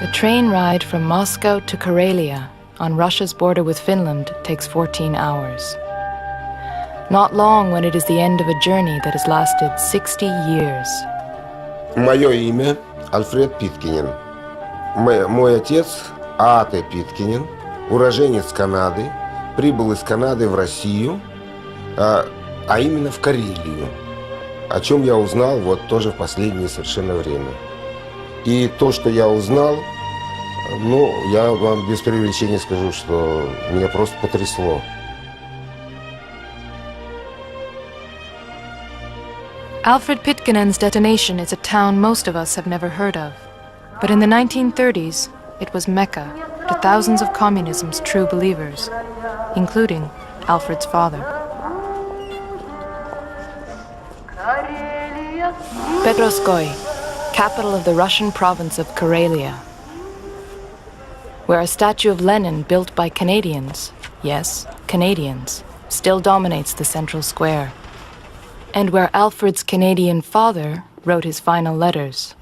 The train ride from Moscow to Karelia on Russia's border with Finland takes 14 hours. Not long when it is the end of a journey that has lasted 60 years. Мое имя Альфред Питкинен. Мой отец А.Т. Питкинен, уроженец Канады, прибыл из Канады в Россию, а именно в Карелию, о чем я узнал вот тоже в последнее совершенно время. И то, что я узнал, ну, я вам без преувеличения скажу, что меня просто потрясло. Alfred Pitkinen's detonation is a town most of us have never heard of. But in the 1930s, it was Mecca to thousands of communism's true believers, including Alfred's father. Petrovskoy, capital of the Russian province of Karelia, where a statue of Lenin built by Canadians, yes, Canadians, still dominates the central square, and where Alfred's Canadian father wrote his final letters.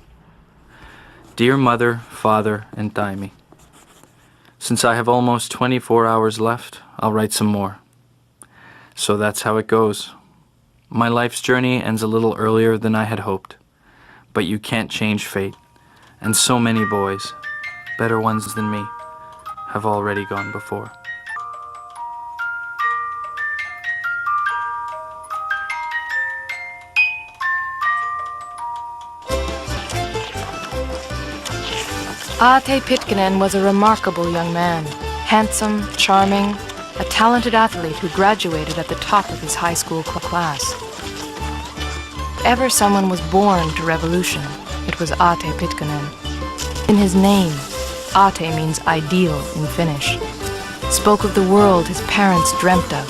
Dear Mother, Father, and Taimi, since I have almost 24 hours left, I'll write some more. So that's how it goes. My life's journey ends a little earlier than I had hoped, but you can't change fate, and so many boys, better ones than me, have already gone before. A.T. Pitkinen was a remarkable young man, handsome, charming, a talented athlete who graduated at the top of his high school class. If ever someone was born to revolution, it was A.T. Pitkinen. In his name, A.T. means ideal in Finnish, spoke of the world his parents dreamt of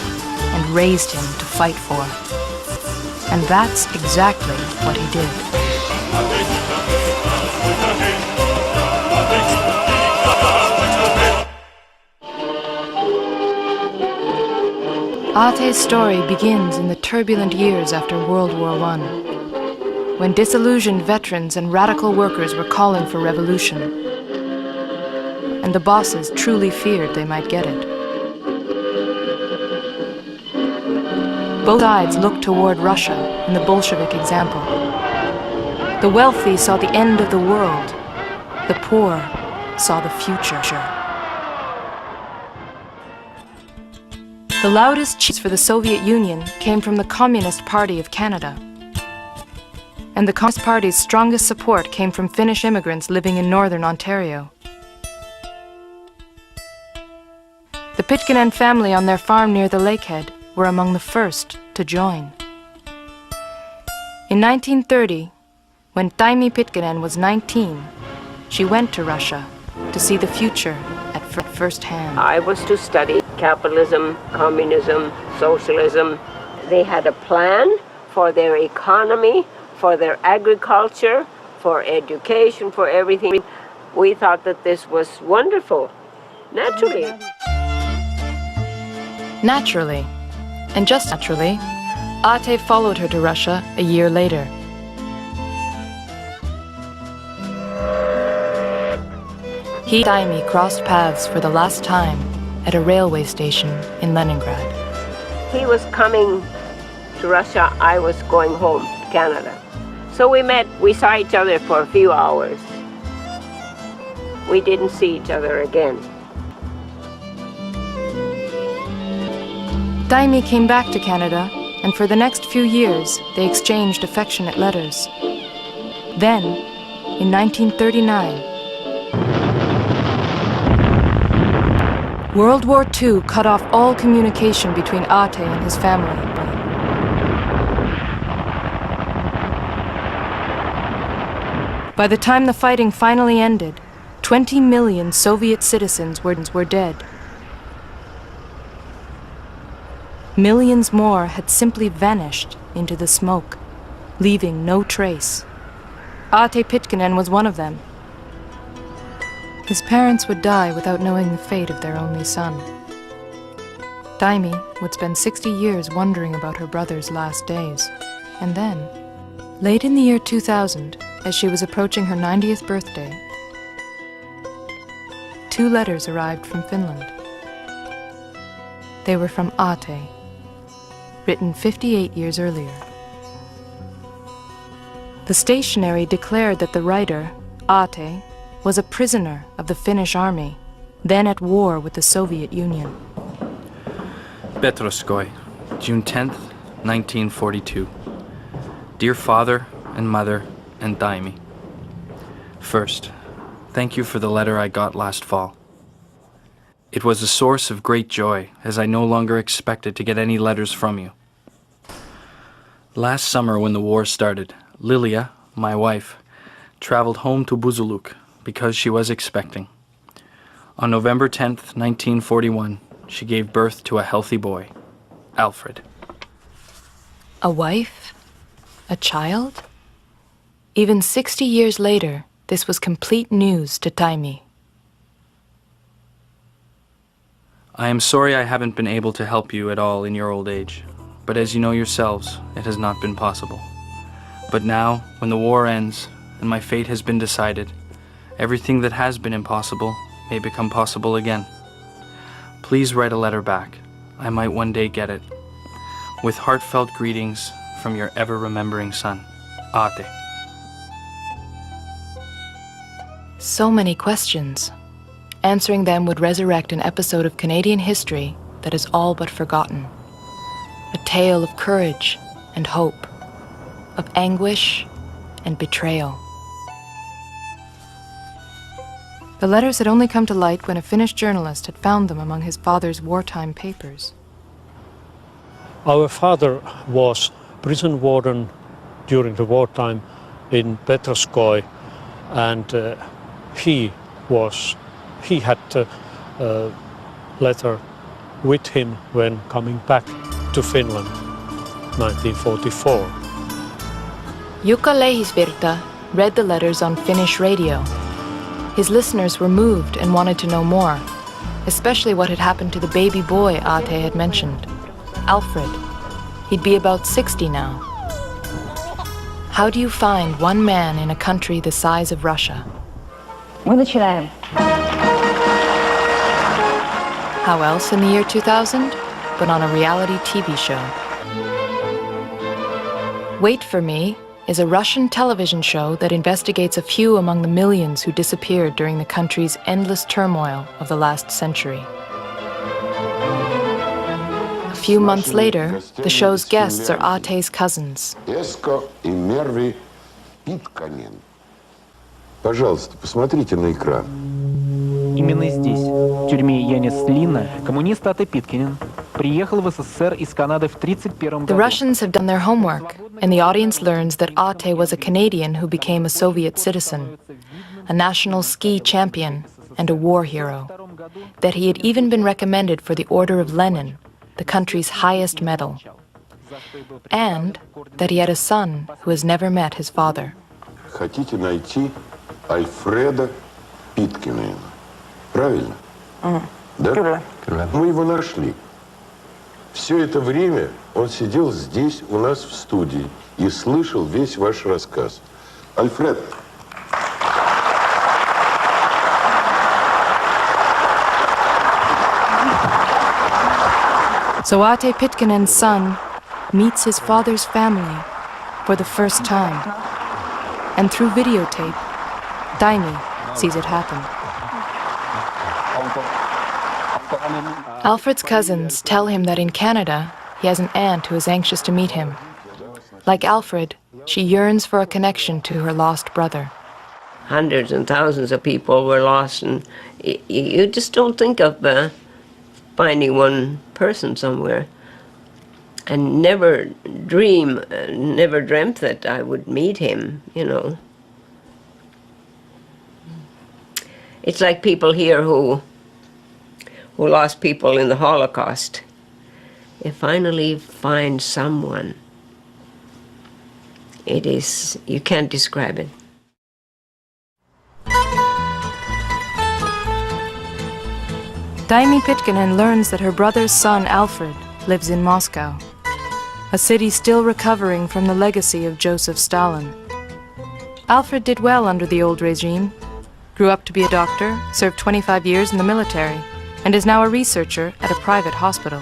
and raised him to fight for. And that's exactly what he did. A.T.'s story begins in the turbulent years after World War I, when disillusioned veterans and radical workers were calling for revolution, and the bosses truly feared they might get it. Both sides looked toward Russia and the Bolshevik example. The wealthy saw the end of the world, the poor saw the future. The loudest cheers for the Soviet Union came from the Communist Party of Canada. And the Communist Party's strongest support came from Finnish immigrants living in northern Ontario. The Pitkinen family on their farm near the lakehead were among the first to join. In 1930, when Taimi Pitkinen was 19, she went to Russia to see the future at first hand. I was to study capitalism, communism, socialism. They had a plan for their economy, for their agriculture, for education, for everything. We thought that this was wonderful, naturally. Naturally, and just naturally, A.T. followed her to Russia a year later. He and Taimi crossed paths for the last time at a railway station in Leningrad. He was coming to Russia, I was going home to Canada. So we met, we saw each other for a few hours. We didn't see each other again. Taimi came back to Canada, and for the next few years, they exchanged affectionate letters. Then, in 1939, World War II cut off all communication between A.T. and his family. By the time the fighting finally ended, 20 million Soviet citizens were dead. Millions more had simply vanished into the smoke, leaving no trace. A.T. Pitkinen was one of them. His parents would die without knowing the fate of their only son. Taimi would spend 60 years wondering about her brother's last days. And then, late in the year 2000, as she was approaching her 90th birthday, 2 letters arrived from Finland. They were from Ate, written 58 years earlier. The stationery declared that the writer, Ate, was a prisoner of the Finnish army, then at war with the Soviet Union. Petroskoy, June 10th, 1942. Dear Father and Mother and Taimi. First, thank you for the letter I got last fall. It was a source of great joy, as I no longer expected to get any letters from you. Last summer when the war started, Lilia, my wife, traveled home to Buzuluk because she was expecting. On November 10th, 1941, she gave birth to a healthy boy, Alfred. A wife? A child? Even 60 years later, this was complete news to Taimi. I am sorry I haven't been able to help you at all in your old age, but as you know yourselves, it has not been possible. But now, when the war ends and my fate has been decided, everything that has been impossible may become possible again. Please write a letter back. I might one day get it. With heartfelt greetings from your ever-remembering son, Ate. So many questions. Answering them would resurrect an episode of Canadian history that is all but forgotten. A tale of courage and hope, of anguish and betrayal. The letters had only come to light when a Finnish journalist had found them among his father's wartime papers. Our father was prison warden during the wartime in Petroskoy, and he had a letter with him when coming back to Finland, 1944. Jukka Lehisvirta read the letters on Finnish radio. His listeners were moved and wanted to know more, especially what had happened to the baby boy Ate had mentioned, Alfred. He'd be about 60 now. How do you find one man in a country the size of Russia? Мы начинаем. How else in the year 2000? But on a reality TV show. Wait for Me is a Russian television show that investigates a few among the millions who disappeared during the country's endless turmoil of the last century. A few months later, the show's guests are Ate's cousins. Пожалуйста, посмотрите на экран. Именно здесь, в тюрьме Янис Лина, коммунист Ате Питкинен приехал в СССР из Канады в 1931 The году. Russians have done their homework, and the audience learns that Ate was a Canadian who became a Soviet citizen, a national ski champion, and a war hero. That he had even been recommended for the Order of Lenin, the country's highest medal. And that he had a son who has never met his father. Хотите найти Альфреда Питкинена. Правильно? Да? Мы его нашли. Все это время он сидел здесь у нас в студии и слышал весь ваш рассказ. Альфред. So Ate Pitkinen's son meets his father's family for the first time. And through videotape, Taimi sees it happen. Alfred's cousins tell him that in Canada, he has an aunt who is anxious to meet him. Like Alfred, she yearns for a connection to her lost brother. Hundreds and thousands of people were lost, and you just don't think of finding one person somewhere. And never dreamt that I would meet him, you know. It's like people here who lost people in the Holocaust. They finally find someone. It is, you can't describe it. Taimi Pitkinen learns that her brother's son, Alfred, lives in Moscow, a city still recovering from the legacy of Joseph Stalin. Alfred did well under the old regime, grew up to be a doctor, served 25 years in the military, and is now a researcher at a private hospital.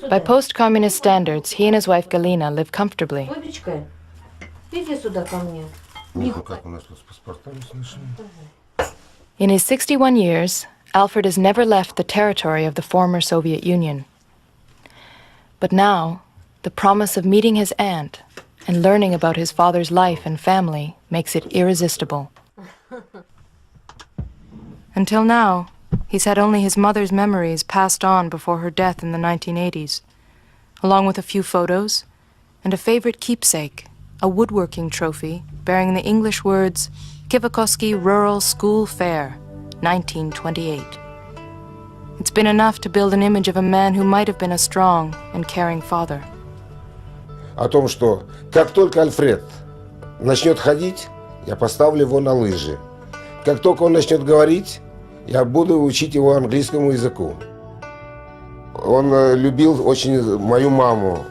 By post-communist standards, he and his wife Galina live comfortably. In his 61 years, Alfred has never left the territory of the former Soviet Union. But now, the promise of meeting his aunt and learning about his father's life and family makes it irresistible. Until now, he's had only his mother's memories passed on before her death in the 1980s, along with a few photos and a favorite keepsake, a woodworking trophy bearing the English words Kivakoski Rural School Fair, 1928. It's been enough to build an image of a man who might have been a strong and caring father. О том, что как только Альфред начнет ходить, я поставлю его на лыжи. Как только он начнет говорить, я буду учить его английскому языку. Он любил очень мою маму.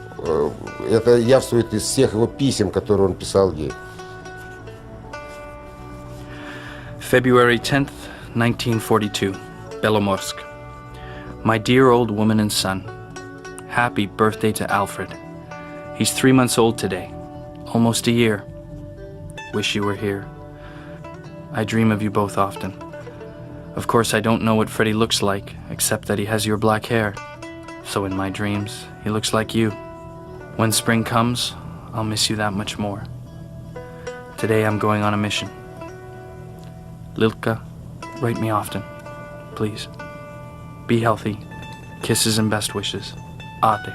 Это явствует из всех его писем, которые он писал ей. February 10th, 1942, Belomorsk. My dear old woman and son, happy birthday to Alfred. He's 3 months old today, almost a year. Wish you were here. I dream of you both often. Of course, I don't know what Freddie looks like, except that he has your black hair. So in my dreams, he looks like you. When spring comes, I'll miss you that much more. Today I'm going on a mission. Lilka, write me often, please. Be healthy. Kisses and best wishes. Ate.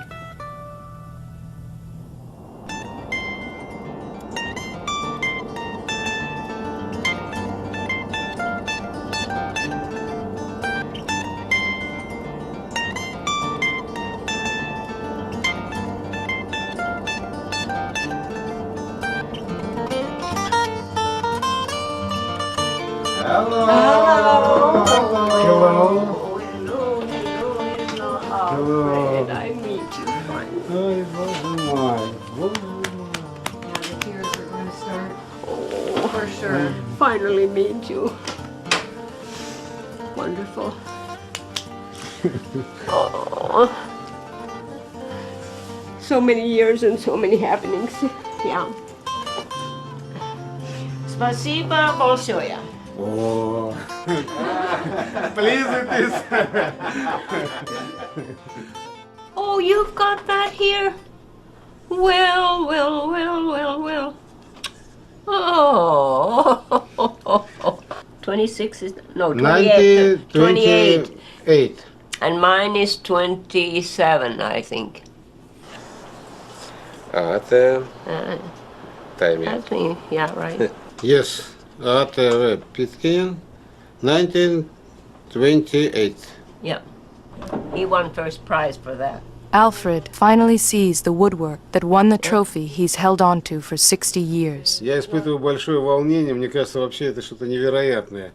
Alfred, I meet you finally. The tears are going to start. Oh, For sure. finally meet you. Wonderful. Oh. So many years and so many happenings. Yeah. Спасибо большое. О, Please it is. Oh, you've got that here? Well. Oh. 26 is, no, 28. 28. And mine is 27, I think. Ate Taimi. That's me, yeah, right. Yes, Ate Pitkin, 1928. Yeah. He won first prize for that. Alfred finally sees the woodwork that won the trophy he's held on to for 60 years. Я испытываю большое волнение, мне кажется, вообще это что-то невероятное.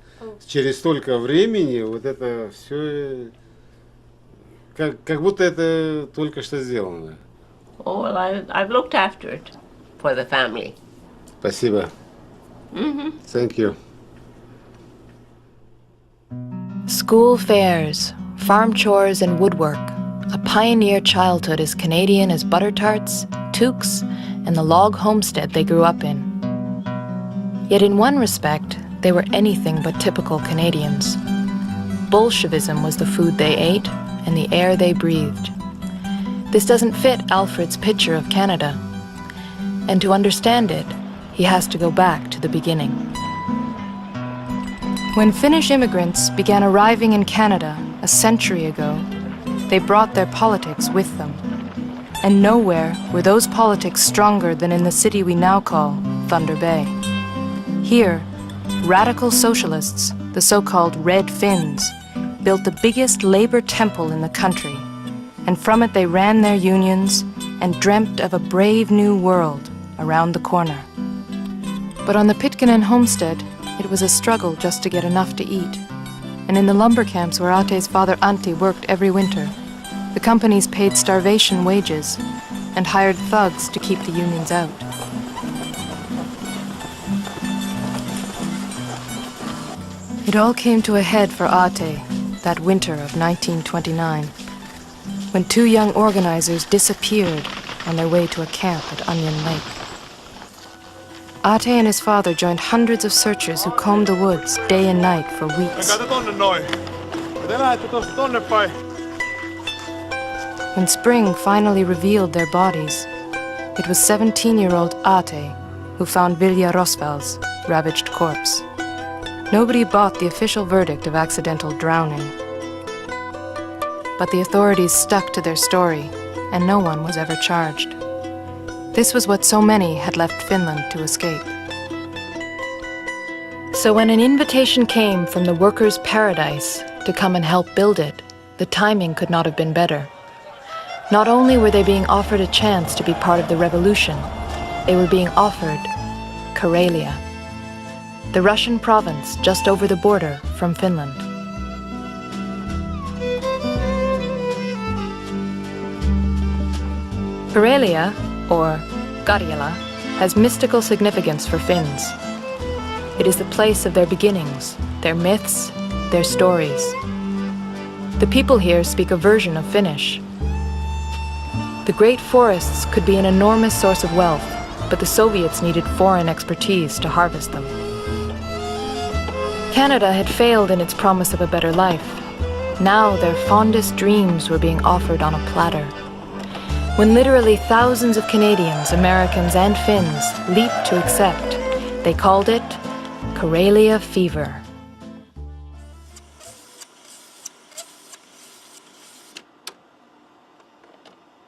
Через столько времени вот это все, как будто это только что сделано. Oh, well, I've looked after it for the family. Спасибо. Thank you. School fairs, farm chores, and woodwork. A pioneer childhood as Canadian as butter tarts, toques, and the log homestead they grew up in. Yet in one respect, they were anything but typical Canadians. Bolshevism was the food they ate and the air they breathed. This doesn't fit Alfred's picture of Canada. And to understand it, he has to go back to the beginning. When Finnish immigrants began arriving in Canada a century ago, they brought their politics with them. And nowhere were those politics stronger than in the city we now call Thunder Bay. Here, radical socialists, the so-called Red Finns, built the biggest labor temple in the country, and from it they ran their unions and dreamt of a brave new world around the corner. But on the Pitkänen homestead, it was a struggle just to get enough to eat. And in the lumber camps where Ate's father Antti worked every winter, the companies paid starvation wages, and hired thugs to keep the unions out. It all came to a head for Ate that winter of 1929, when 2 young organizers disappeared on their way to a camp at Onion Lake. Ate and his father joined hundreds of searchers who combed the woods day and night for weeks. When spring finally revealed their bodies, it was 17-year-old Ate who found Vilja Rosval's ravaged corpse. Nobody bought the official verdict of accidental drowning. But the authorities stuck to their story, and no one was ever charged. This was what so many had left Finland to escape. So when an invitation came from the workers' paradise to come and help build it, the timing could not have been better. Not only were they being offered a chance to be part of the revolution, they were being offered Karelia, the Russian province just over the border from Finland. Karelia, or Karjala, has mystical significance for Finns. It is the place of their beginnings, their myths, their stories. The people here speak a version of Finnish. The great forests could be an enormous source of wealth, but the Soviets needed foreign expertise to harvest them. Canada had failed in its promise of a better life. Now their fondest dreams were being offered on a platter. When literally thousands of Canadians, Americans, and Finns leaped to accept, they called it Karelia Fever.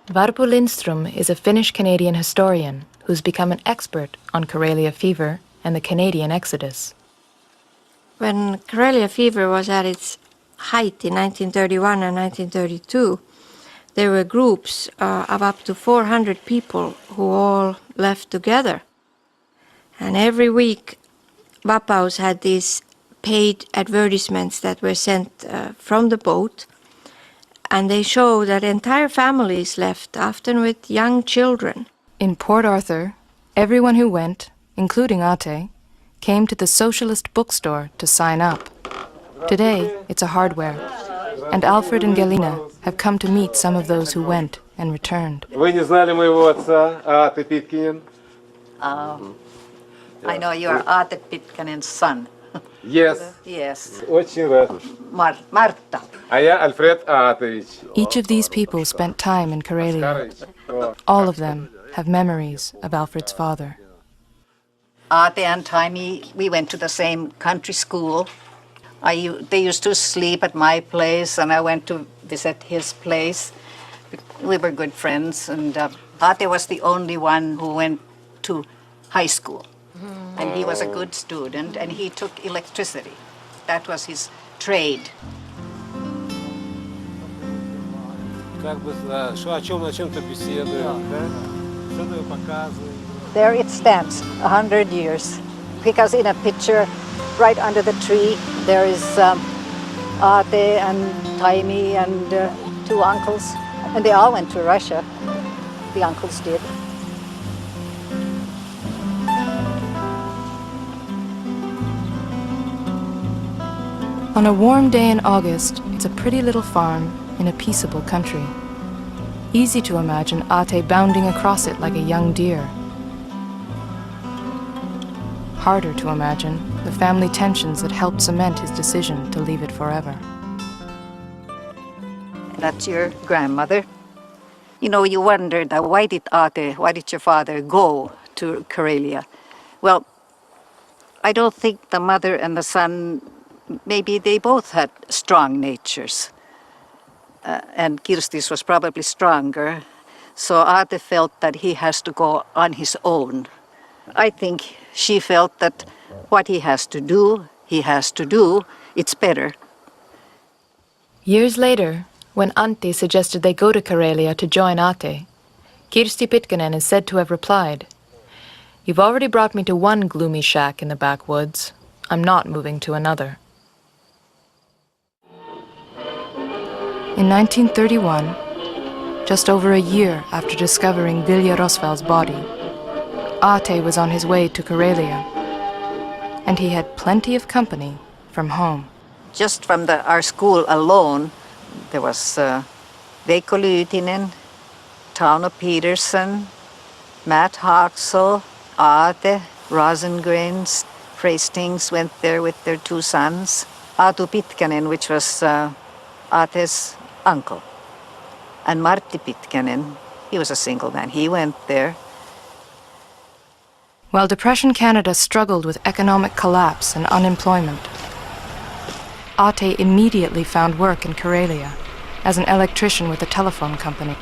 Varpo Lindström is a Finnish-Canadian historian who's become an expert on Karelia Fever and the Canadian Exodus. When Karelia Fever was at its height in 1931 and 1932, there were groups of up to 400 people who all left together. And every week, Vapaus had these paid advertisements that were sent from the boat, and they show that entire families left, often with young children. In Port Arthur, everyone who went, including Ate, came to the socialist bookstore to sign up. Today, it's a hardware, and Alfred and Galina have come to meet some of those who went and returned. Вы не знали моего отца, Ate Pitkänen? I know you are Ate Pitkanen's son. Yes. Yes. Очень рад. Marta. А я Альфред Атович. Each of these people spent time in Karelia. All of them have memories of Alfred's father. Ate and Taimi, we went to the same country school. They used to sleep at my place, and I went to visit his place. We were good friends, and Ate was the only one who went to high school. And he was a good student, and he took electricity. That was his trade. There it stands, 100 years. Because in a picture, right under the tree, there is Ate and Taimi and 2 uncles. And they all went to Russia. The uncles did. On a warm day in August, it's a pretty little farm in a peaceable country. Easy to imagine Ate bounding across it like a young deer. Harder to imagine the family tensions that helped cement his decision to leave it forever. That's your grandmother. You know, you wondered, why did your father go to Karelia? Well, I don't think the mother and the son, maybe they both had strong natures. And Kirsti's was probably stronger. So Ate felt that he has to go on his own. I think she felt that what he has to do, it's better. Years later, when Antti suggested they go to Karelia to join Ate, Kirsti Pitkänen is said to have replied, "You've already brought me to one gloomy shack in the backwoods. I'm not moving to another." In 1931, just over a year after discovering Vilja Rosfeld's body, Ate was on his way to Karelia, and he had plenty of company from home. Just from our school alone, there was Veikko Lyytinen, Tauno Peterson, Matt Haxel, Ate, Rosengrens, Frastings went there with their 2 sons. Aatu Pitkänen, which was Ate's uncle. And Martti Pitkänen, he was a single man, he went there. While Depression Canada struggled with economic collapse and unemployment, Ate immediately found work in Karelia as an electrician with a telephone company.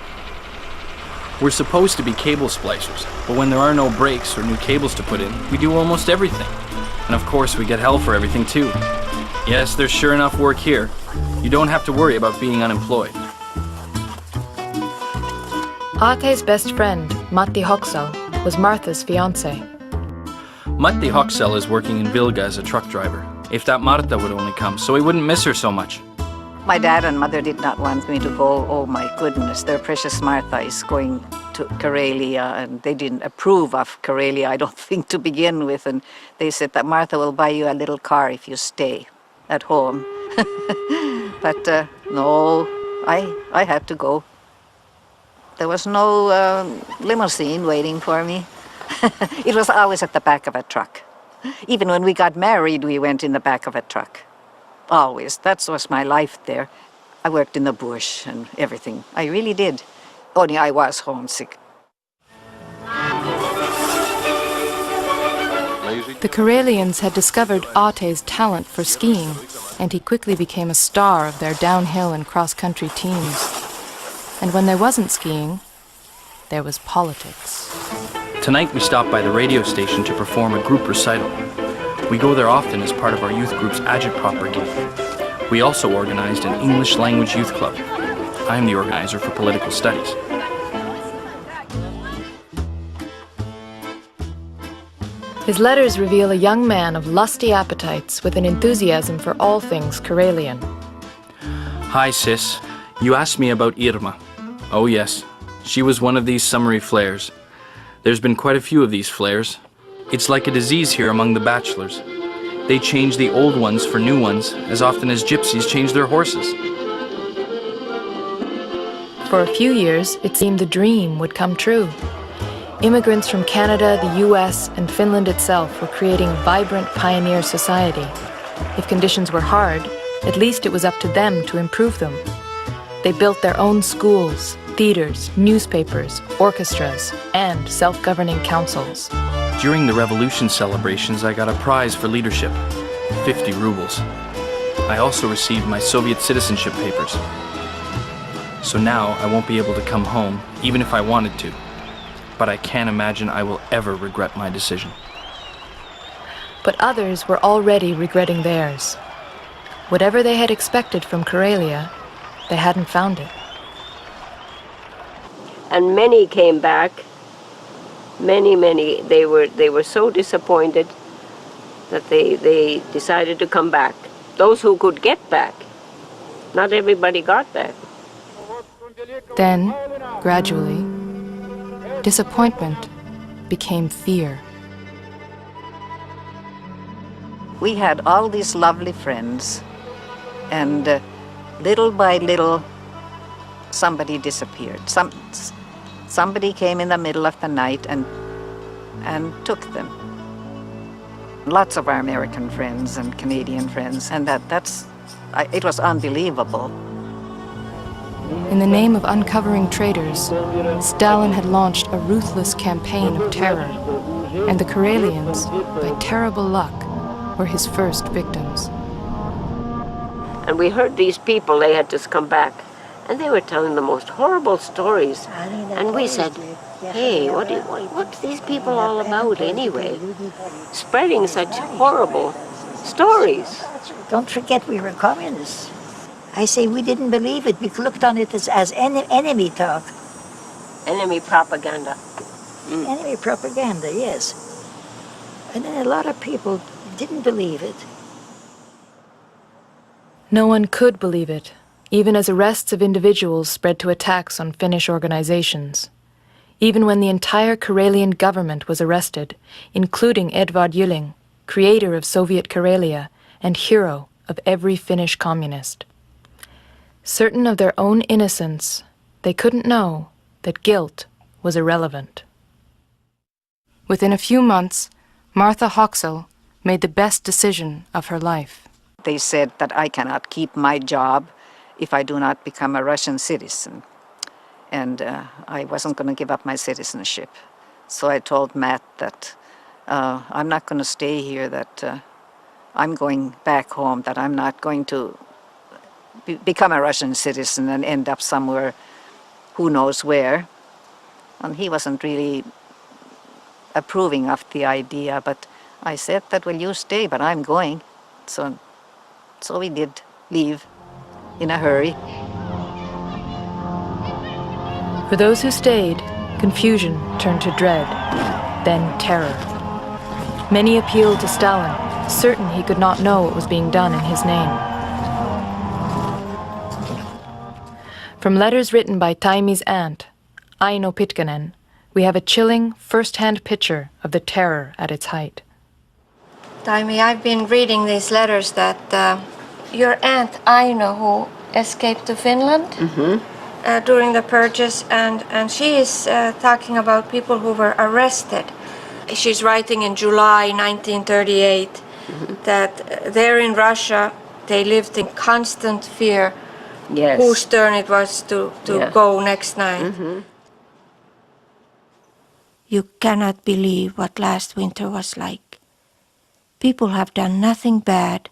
We're supposed to be cable splicers, but when there are no breaks or new cables to put in, we do almost everything. And of course, we get hell for everything too. Yes, there's sure enough work here. You don't have to worry about being unemployed. Ate's best friend, Matti Hoxel, was Martha's fiancé. Matti Hoxel is working in Vilga as a truck driver. If that Marta would only come, so he wouldn't miss her so much. My dad and mother did not want me to go. Oh my goodness, their precious Martha is going to Karelia, and they didn't approve of Karelia, I don't think, to begin with. And they said that Martha will buy you a little car if you stay at home. But no, I had to go. There was no limousine waiting for me. It was always at the back of a truck. Even when we got married, we went in the back of a truck. Always. That was my life there. I worked in the bush and everything. I really did. Only I was homesick. The Karelians had discovered Ate's talent for skiing, and he quickly became a star of their downhill and cross-country teams. And when there wasn't skiing, there was politics. Tonight we stopped by the radio station to perform a group recital. We go there often as part of our youth group's agitprop brigade. We also organized an English language youth club. I'm the organizer for political studies. His letters reveal a young man of lusty appetites with an enthusiasm for all things Karelian. Hi, sis. You asked me about Irma. Oh yes, she was one of these summery flares. There's been quite a few of these flares. It's like a disease here among the bachelors. They change the old ones for new ones as often as gypsies change their horses. For a few years, it seemed the dream would come true. Immigrants from Canada, the US, and Finland itself were creating a vibrant pioneer society. If conditions were hard, at least it was up to them to improve them. They built their own schools, theaters, newspapers, orchestras, and self-governing councils. During the revolution celebrations, I got a prize for leadership, 50 rubles. I also received my Soviet citizenship papers. So now I won't be able to come home, even if I wanted to. But I can't imagine I will ever regret my decision. But others were already regretting theirs. Whatever they had expected from Karelia, they hadn't found it. And many came back. Many. They were so disappointed that they decided to come back. Those who could get back. Not everybody got back. Then, gradually, disappointment became fear. We had all these lovely friends, and little by little, somebody disappeared. Somebody came in the middle of the night and took them. Lots of our American friends and Canadian friends, and it was unbelievable. In the name of uncovering traitors, Stalin had launched a ruthless campaign of terror, and the Karelians, by terrible luck, were his first victims. And we heard these people, they had just come back, and they were telling the most horrible stories. And we said, hey, what's these people all about anyway? Spreading such horrible stories. Don't forget we were communists. I say we didn't believe it. We looked on it as enemy talk. Enemy propaganda. Enemy propaganda, yes. And then a lot of people didn't believe it. No one could believe it, even as arrests of individuals spread to attacks on Finnish organizations, even when the entire Karelian government was arrested, including Edvard Gylling, creator of Soviet Karelia and hero of every Finnish communist. Certain of their own innocence, they couldn't know that guilt was irrelevant. Within a few months, Martha Hoxell made the best decision of her life. They said that I cannot keep my job if I do not become a Russian citizen. And I wasn't going to give up my citizenship. So I told Matt that I'm not going to stay here, that I'm going back home, that I'm not going to become a Russian citizen and end up somewhere, who knows where. And he wasn't really approving of the idea, but I said that, well, you stay, but I'm going. So we did leave in a hurry. For those who stayed, confusion turned to dread, then terror. Many appealed to Stalin, certain he could not know what was being done in his name. From letters written by Taimi's aunt, Aino Pitkänen, we have a chilling, first-hand picture of the terror at its height. Taimi, I've been reading these letters that your aunt Aino, who escaped to Finland during the purges, and she is talking about people who were arrested. She's writing in July 1938 that there in Russia they lived in constant fear whose turn it was to go next night. You cannot believe what last winter was like. People have done nothing bad,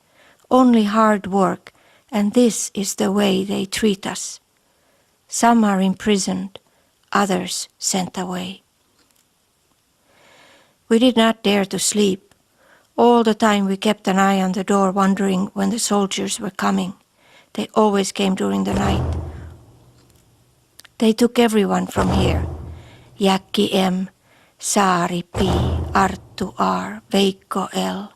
only hard work, and this is the way they treat us. Some are imprisoned, others sent away. We did not dare to sleep. All the time we kept an eye on the door, wondering when the soldiers were coming. They always came during the night. They took everyone from here. Jackie M., Saari P., Arttu R., Veikko L.,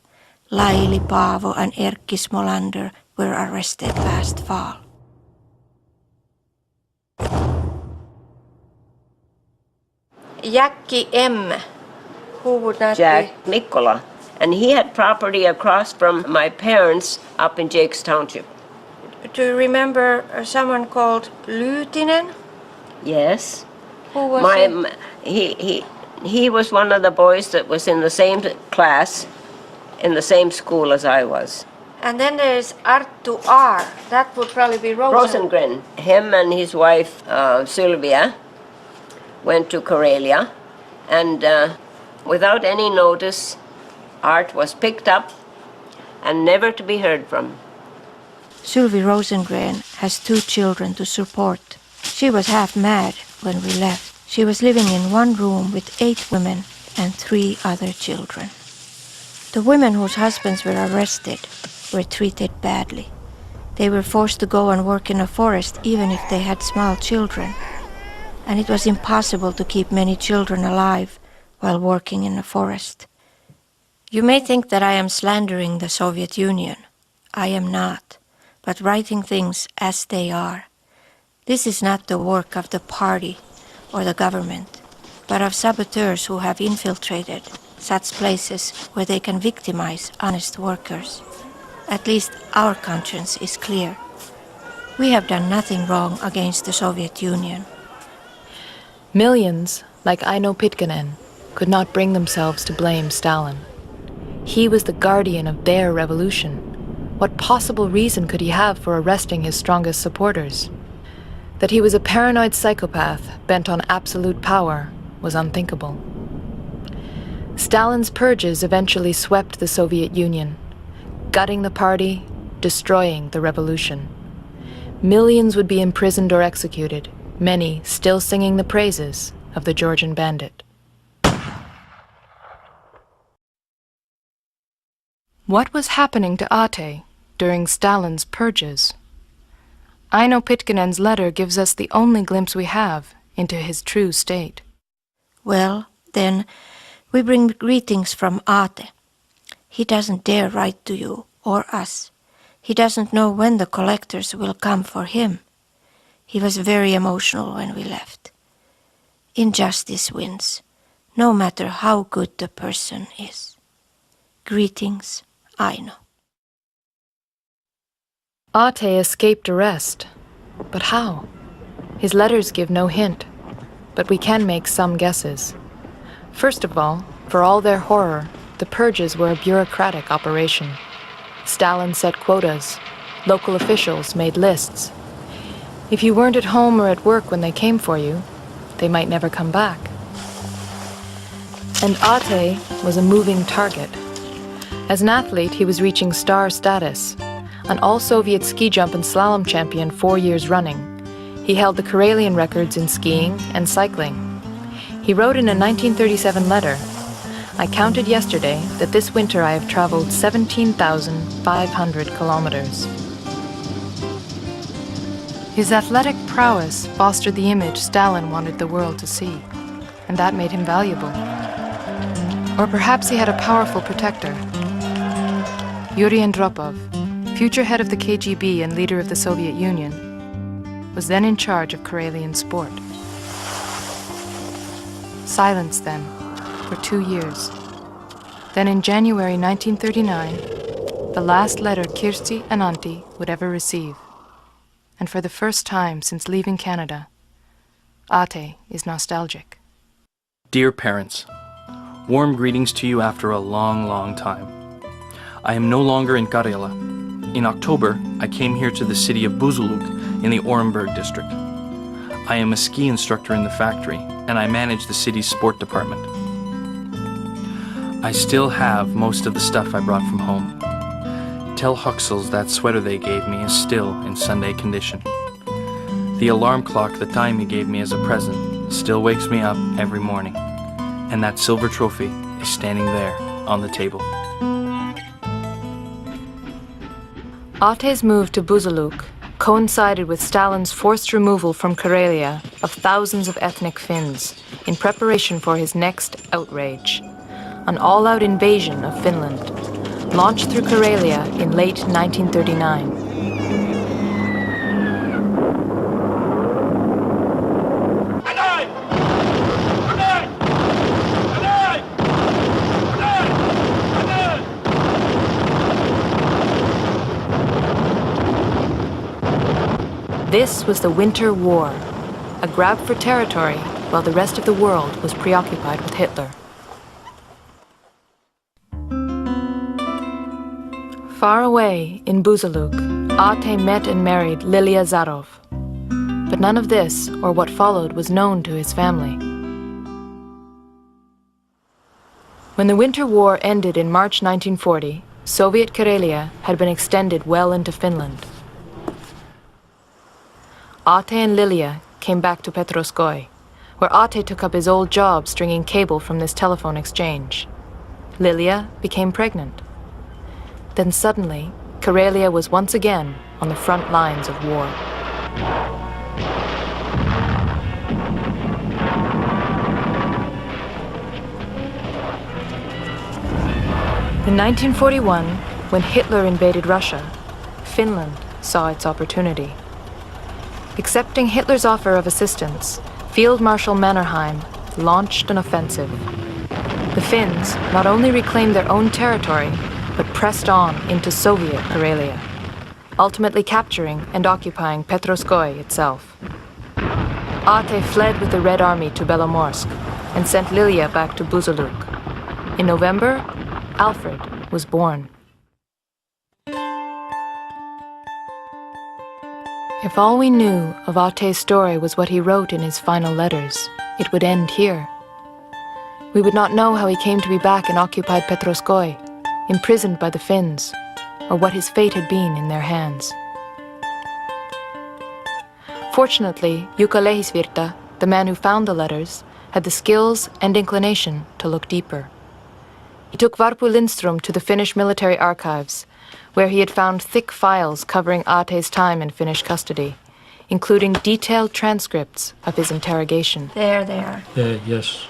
Laili Paavo and Erkki Smolander were arrested last fall. Jackie M., who would not Jack Mikkola. And he had property across from my parents up in Jakes Township. Do you remember someone called Lyytinen? Yes. Who was he was one of the boys that was in the same class, in the same school as I was. And then there's Arttu R. That would probably be Rosengren. Him and his wife, Sylvia, went to Karelia. And without any notice, Art was picked up and never to be heard from. Sylvie Rosengren has 2 children to support. She was half mad when we left. She was living in one room with 8 women and 3 other children. The women whose husbands were arrested were treated badly. They were forced to go and work in a forest even if they had small children. And it was impossible to keep many children alive while working in a forest. You may think that I am slandering the Soviet Union. I am not, but writing things as they are. This is not the work of the party or the government, but of saboteurs who have infiltrated such places where they can victimize honest workers. At least our conscience is clear. We have done nothing wrong against the Soviet Union. Millions, like Aino Pitkänen, could not bring themselves to blame Stalin. He was the guardian of their revolution. What possible reason could he have for arresting his strongest supporters? That he was a paranoid psychopath bent on absolute power was unthinkable. Stalin's purges eventually swept the Soviet Union, gutting the party, destroying the revolution. Millions would be imprisoned or executed, many still singing the praises of the Georgian bandit. What was happening to Ate during Stalin's purges? Aino Pitkänen's letter gives us the only glimpse we have into his true state. Well, then, we bring greetings from Ate. He doesn't dare write to you or us. He doesn't know when the collectors will come for him. He was very emotional when we left. Injustice wins, no matter how good the person is. Greetings, Aino. Ate escaped arrest. But how? His letters give no hint, but we can make some guesses. First of all, for all their horror, the purges were a bureaucratic operation. Stalin set quotas. Local officials made lists. If you weren't at home or at work when they came for you, they might never come back. And Ate was a moving target. As an athlete, he was reaching star status. An all-Soviet ski jump and slalom champion 4 years running. He held the Karelian records in skiing and cycling. He wrote in a 1937 letter, "I counted yesterday that this winter I have traveled 17,500 kilometers." His athletic prowess fostered the image Stalin wanted the world to see, and that made him valuable. Or perhaps he had a powerful protector. Yuri Andropov, future head of the KGB and leader of the Soviet Union, was then in charge of Karelian sport. Silence then, for 2 years. Then in January 1939, the last letter Kirsti and Antti would ever receive. And for the first time since leaving Canada, Ate is nostalgic. Dear parents, warm greetings to you after a long, long time. I am no longer in Karelia. In October, I came here to the city of Buzuluk in the Orenburg district. I am a ski instructor in the factory, and I manage the city's sport department. I still have most of the stuff I brought from home. Tell Huxels that sweater they gave me is still in Sunday condition. The alarm clock that Taimi gave me as a present still wakes me up every morning, and that silver trophy is standing there on the table. Ate's move to Buzuluk coincided with Stalin's forced removal from Karelia of thousands of ethnic Finns in preparation for his next outrage, an all-out invasion of Finland, launched through Karelia in late 1939. This was the Winter War, a grab for territory while the rest of the world was preoccupied with Hitler. Far away in Buzuluk, Ate met and married Lilia Zarov. But none of this, or what followed, was known to his family. When the Winter War ended in March 1940, Soviet Karelia had been extended well into Finland. Ate and Lilia came back to Petroskoi, where Ate took up his old job stringing cable from this telephone exchange. Lilia became pregnant. Then suddenly, Karelia was once again on the front lines of war. In 1941, when Hitler invaded Russia, Finland saw its opportunity. Accepting Hitler's offer of assistance, Field Marshal Mannerheim launched an offensive. The Finns not only reclaimed their own territory, but pressed on into Soviet Karelia, ultimately capturing and occupying Petroskoi itself. Ate fled with the Red Army to Belomorsk and sent Lilia back to Buzuluk. In November, Alfred was born. If all we knew of Ate's story was what he wrote in his final letters, it would end here. We would not know how he came to be back in occupied Petroskoi, imprisoned by the Finns, or what his fate had been in their hands. Fortunately, Jukka Lehisvirta, the man who found the letters, had the skills and inclination to look deeper. He took Varpu Lindström to the Finnish military archives, where he had found thick files covering Ate's time in Finnish custody, including detailed transcripts of his interrogation. There they are. Yes.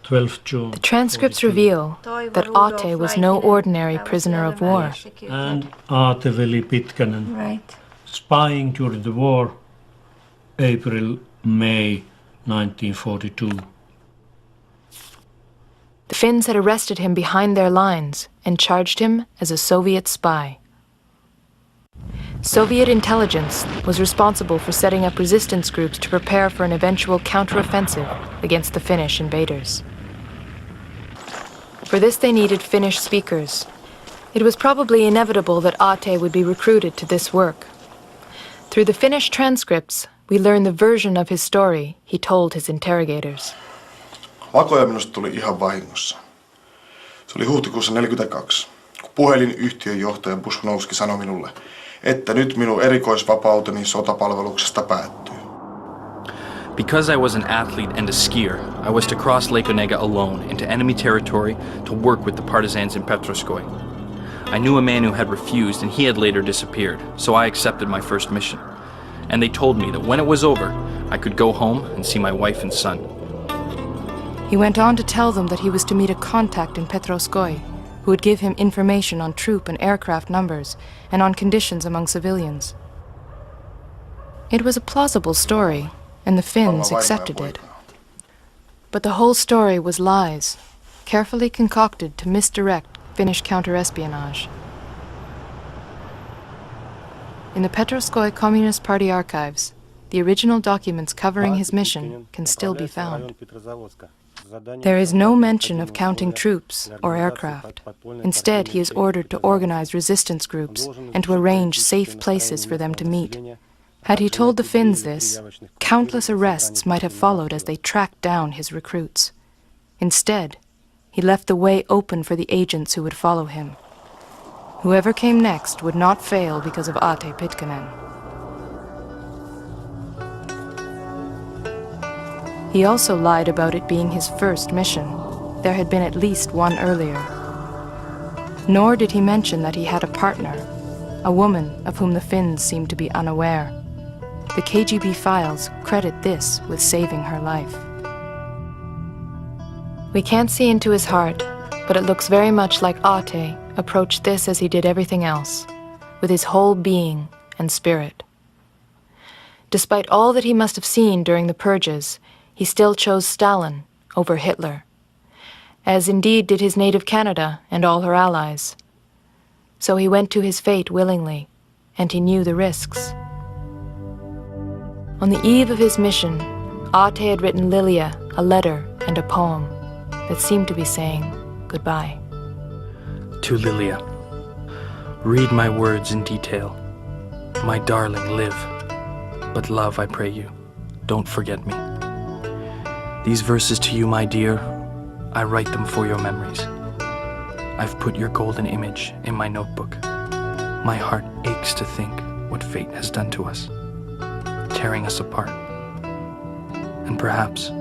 12th June. The transcripts reveal that Aate was no ordinary prisoner of war. And Aate Veli Pitkänen, Right. spying during the war, April-May 1942. The Finns had arrested him behind their lines and charged him as a Soviet spy. Soviet intelligence was responsible for setting up resistance groups to prepare for an eventual counteroffensive against the Finnish invaders. For this they needed Finnish speakers. It was probably inevitable that Aate would be recruited to this work. Through the Finnish transcripts, we learn the version of his story he told his interrogators. Vakoja minusta tuli ihan vahingossa. Se oli huhtikuussa 1942, kun puhelinyhtiön johtaja Bushnowski sanoi minulle, että nyt minun erikoisvapauteni sotapalveluksesta päättyy. Because I was an athlete and a skier, I was to cross Lake Onega alone into enemy territory to work with the partisans in Petroskoy. I knew a man who had refused and he had later disappeared, so I accepted my first mission. And they told me that when it was over, I could go home and see my wife and son. He went on to tell them that he was to meet a contact in Petroskoy, who would give him information on troop and aircraft numbers and on conditions among civilians. It was a plausible story, and the Finns accepted it. But the whole story was lies, carefully concocted to misdirect Finnish counterespionage. In the Petroskoy Communist Party archives, the original documents covering his mission can still be found. There is no mention of counting troops or aircraft. Instead, he is ordered to organize resistance groups and to arrange safe places for them to meet. Had he told the Finns this, countless arrests might have followed as they tracked down his recruits. Instead, he left the way open for the agents who would follow him. Whoever came next would not fail because of Aate Pitkänen. He also lied about it being his first mission. There had been at least one earlier. Nor did he mention that he had a partner, a woman of whom the Finns seemed to be unaware. The KGB files credit this with saving her life. We can't see into his heart, but it looks very much like Aate approached this as he did everything else, with his whole being and spirit. Despite all that he must have seen during the purges, he still chose Stalin over Hitler, as indeed did his native Canada and all her allies. So he went to his fate willingly, and he knew the risks. On the eve of his mission, Aate had written Lilia a letter and a poem that seemed to be saying goodbye. To Lilia, read my words in detail. My darling, live. But love, I pray you, don't forget me. These verses to you, my dear, I write them for your memories. I've put your golden image in my notebook. My heart aches to think what fate has done to us, tearing us apart. And perhaps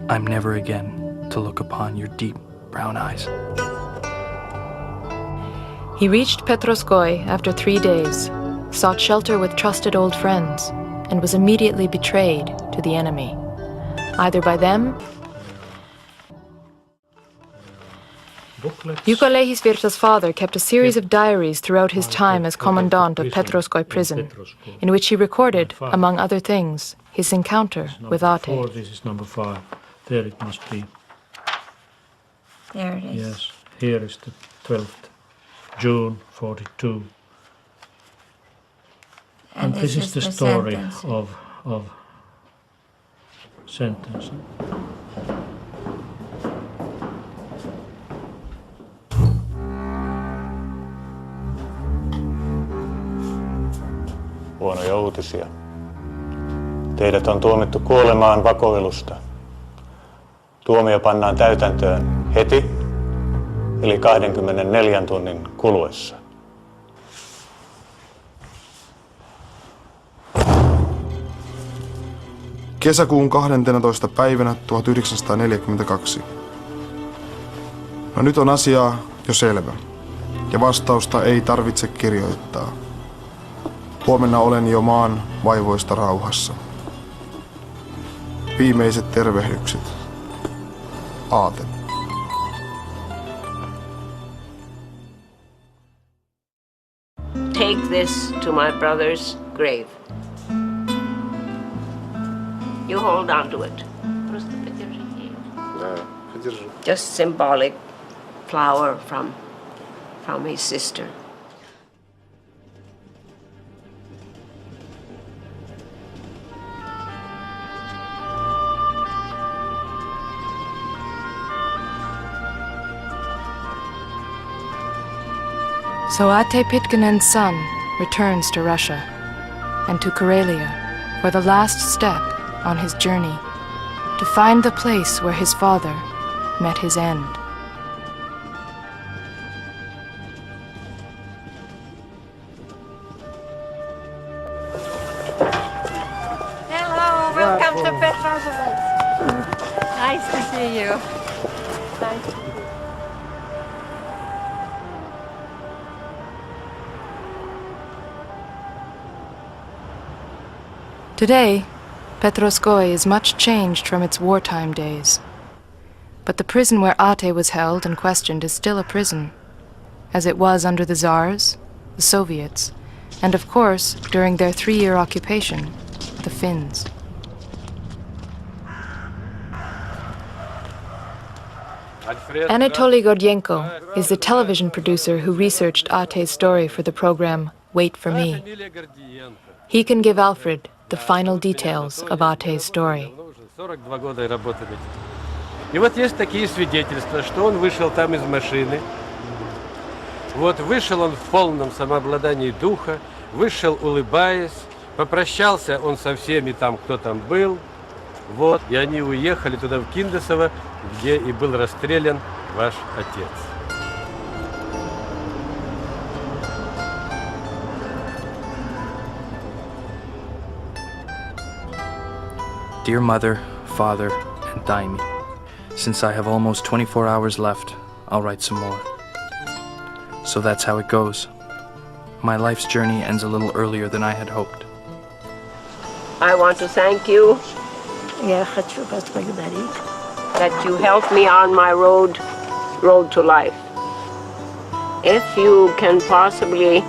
I'm never again to look upon your deep brown eyes. He reached Petroskoy after 3 days, sought shelter with trusted old friends, and was immediately betrayed to the enemy, either by them. Jukka Lehisvirta's father kept a series of diaries throughout his time as commandant of Petroskoy prison, in which he recorded, among other things, his encounter with Aate. This is number 5. There it must be. There it is. Yes, here is the 12th June 42. And this is the story of sentence. Huonoja uutisia. Teidät on tuomittu kuolemaan vakoilusta. Tuomio pannaan täytäntöön heti, eli 24 tunnin kuluessa. Kesäkuun 12. päivänä 1942. No nyt on asiaa jo selvä, ja vastausta ei tarvitse kirjoittaa. Huomenna olen jo maan vaivoista rauhassa. Viimeiset tervehdykset. aate. Take this to my brother's grave. You hold on to it. Да, подержу. Just symbolic flower from his sister. So Ate Pitkinen's son returns to Russia and to Karelia for the last step on his journey to find the place where his father met his end. Hello, welcome to Petrosovsk. Nice to see you. Nice. Today, Petroskoye is much changed from its wartime days. But the prison where Ate was held and questioned is still a prison, as it was under the Tsars, the Soviets, and of course, during their 3-year occupation, the Finns. Anatoly Gordienko is the television producer who researched Ate's story for the program Wait for Me. He can give Alfred the final details of Ate's story. 42 года работали. И вот есть такие свидетельства, что он вышел там из машины. Вот вышел он в полном самообладании духа, вышел улыбаясь, попрощался он со всеми там, кто там был. Вот, и они уехали туда, в Киндесово, где и был расстрелян ваш отец. Dear mother, father, and Daimi, since I have almost 24 hours left, I'll write some more. So that's how it goes. My life's journey ends a little earlier than I had hoped. I want to thank you that you helped me on my road to life. If you can possibly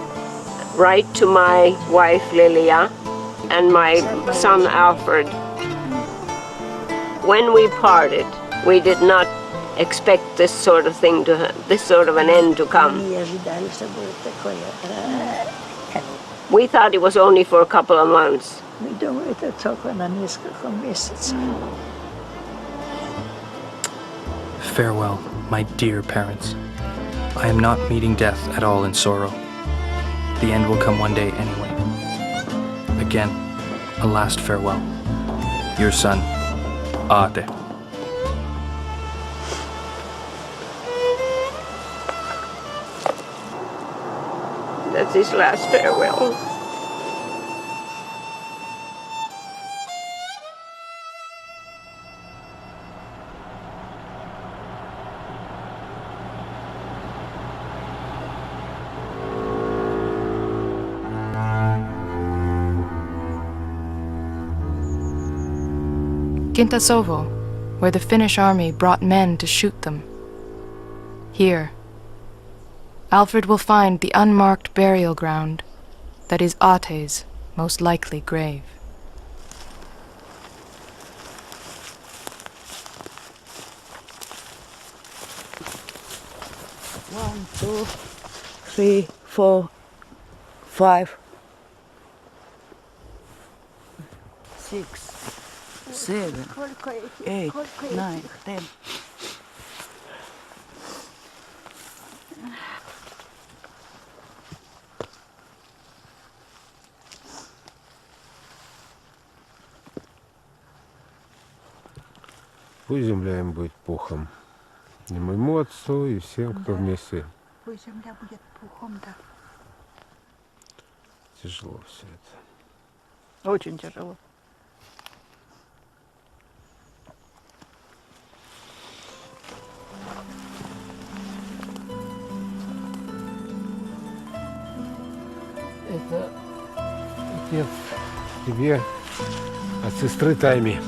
write to my wife Lilia and my son Alfred. When we parted, we did not expect this sort of thing this sort of an end to come. We thought it was only for a couple of months. Farewell, my dear parents. I am not meeting death at all in sorrow. The end will come one day anyway. Again, a last farewell. Your son, Ate. That's his last farewell. Kintasovo, where the Finnish army brought men to shoot them. Here, Alfred will find the unmarked burial ground that is Ate's most likely grave. One, 2, 3, 4, 5, 6, 7, 8, 9, 10. Пусть земля им будет пухом. И моему отцу, и всем, кто вместе. Пусть земля будет пухом, да. Тяжело все это. Очень тяжело. Это отец тебе от сестры Тайми.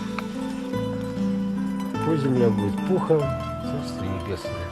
Пусть земля будет пухом, небесные.